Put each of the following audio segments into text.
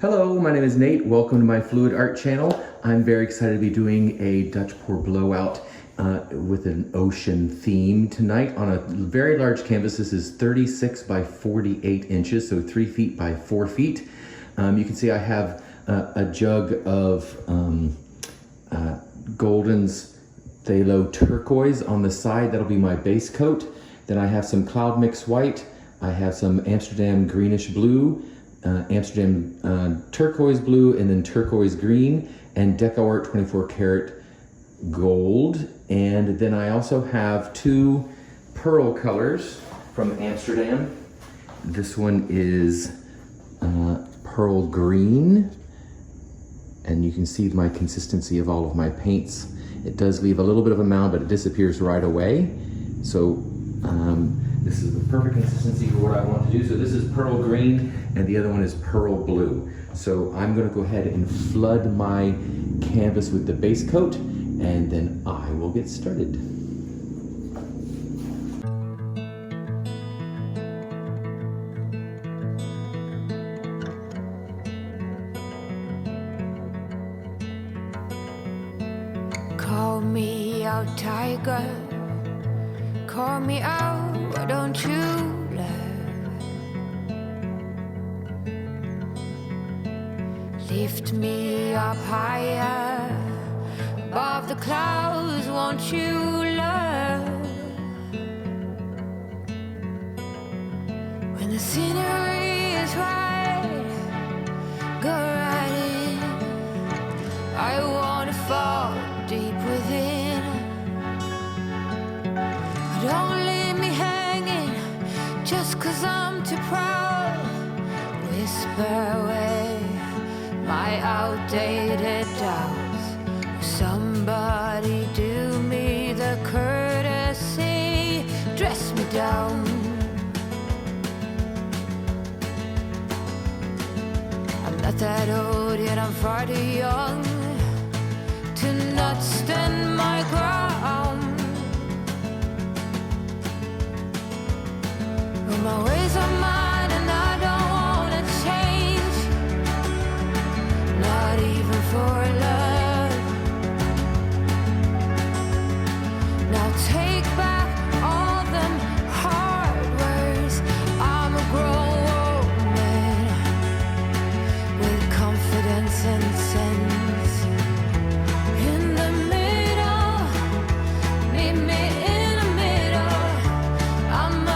Hello, my name is Nate. Welcome to my Fluid Art channel. I'm very excited to be doing a Dutch pour blowout with an ocean theme tonight on a very large canvas. This is 36 by 48 inches, so 3 feet by 4 feet. You can see I have a jug of Golden's Phthalo turquoise on the side. That'll be my base coat. Then I have some Cloud Mix white. I have some Amsterdam greenish blue, Amsterdam turquoise blue, and then turquoise green, and Deco Art 24 karat gold. And then I also have two pearl colors from Amsterdam. This one is pearl green, and you can see my consistency of all of my paints. It does leave a little bit of a mound, but it disappears right away. So this is the perfect consistency for what I want to do. So this is pearl green, and the other one is pearl blue. So I'm gonna go ahead and flood my canvas with the base coat, and then I will get started. Call me out, tiger. Call me out, why don't you love? Lift me up higher, above the clouds, won't you love? When the scenery is right, go right in. I wanna fall deep within. Don't leave me hanging just 'cause I'm too proud. Whisper away my outdated doubts. Somebody do me the courtesy, dress me down. I'm not that old yet, I'm far too young to not stand my ground. My ways are mine and I don't wanna change, not even for love. Now take back all them hard words. I'm a grown woman with confidence and sense. In the middle, meet me in the middle. I'm a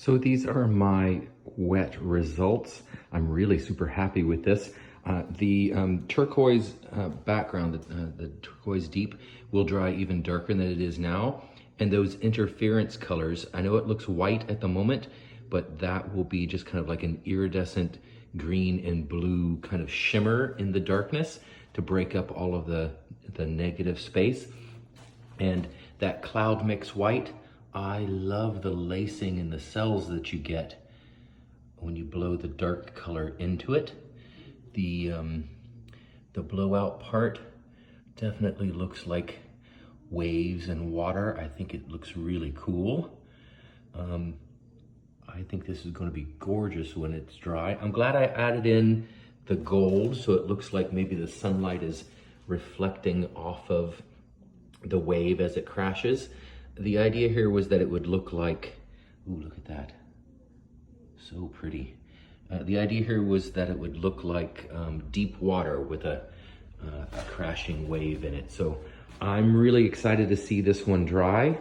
So these are my wet results. I'm really super happy with this. The turquoise background, the turquoise deep, will dry even darker than it is now. And those interference colors, I know it looks white at the moment, but that will be just kind of like an iridescent green and blue kind of shimmer in the darkness to break up all of the negative space. And that cloud mix white, I love the lacing in the cells that you get when you blow the dark color into it. The blowout part definitely looks like waves and water. I think it looks really cool. I think this is going to be gorgeous when it's dry. I'm glad I added in the gold so it looks like maybe the sunlight is reflecting off of the wave as it crashes. The idea here was that it would look like, ooh, look at that. So pretty. The idea here was that it would look like deep water with a crashing wave in it. So I'm really excited to see this one dry.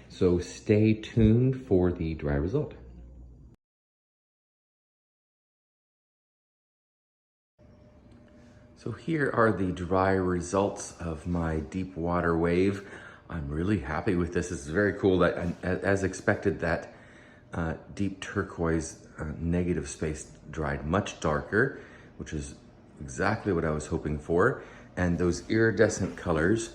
So stay tuned for the dry result. So here are the dry results of my deep water wave. I'm really happy with this. This is very cool. That, as expected, that deep turquoise negative space dried much darker, which is exactly what I was hoping for. And those iridescent colors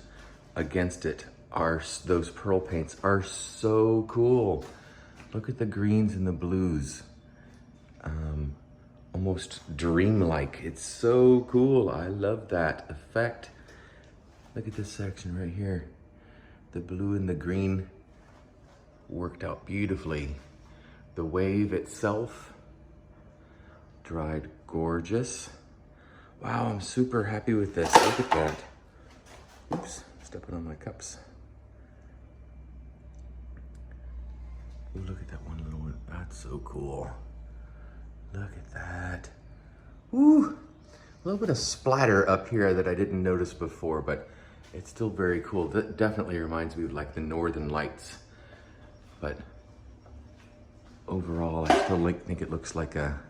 against it are, those pearl paints are so cool. Look at the greens and the blues. Almost dreamlike. It's so cool. I love that effect. Look at this section right here. The blue and the green worked out beautifully. The wave itself dried gorgeous. Wow, I'm super happy with this. Look at that. Oops, stepping on my cups. Ooh, look at that one little one. That's so cool. Look at that. Woo! A little bit of splatter up here that I didn't notice before, but it's still very cool. That definitely reminds me of like the Northern Lights. But overall, I still think it looks like a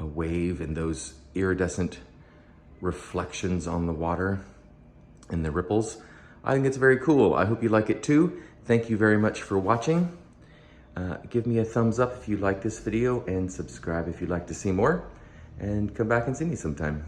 wave and those iridescent reflections on the water and the ripples. I think it's very cool. I hope you like it too. Thank you very much for watching. Give me a thumbs up if you like this video and subscribe if you'd like to see more. And come back and see me sometime.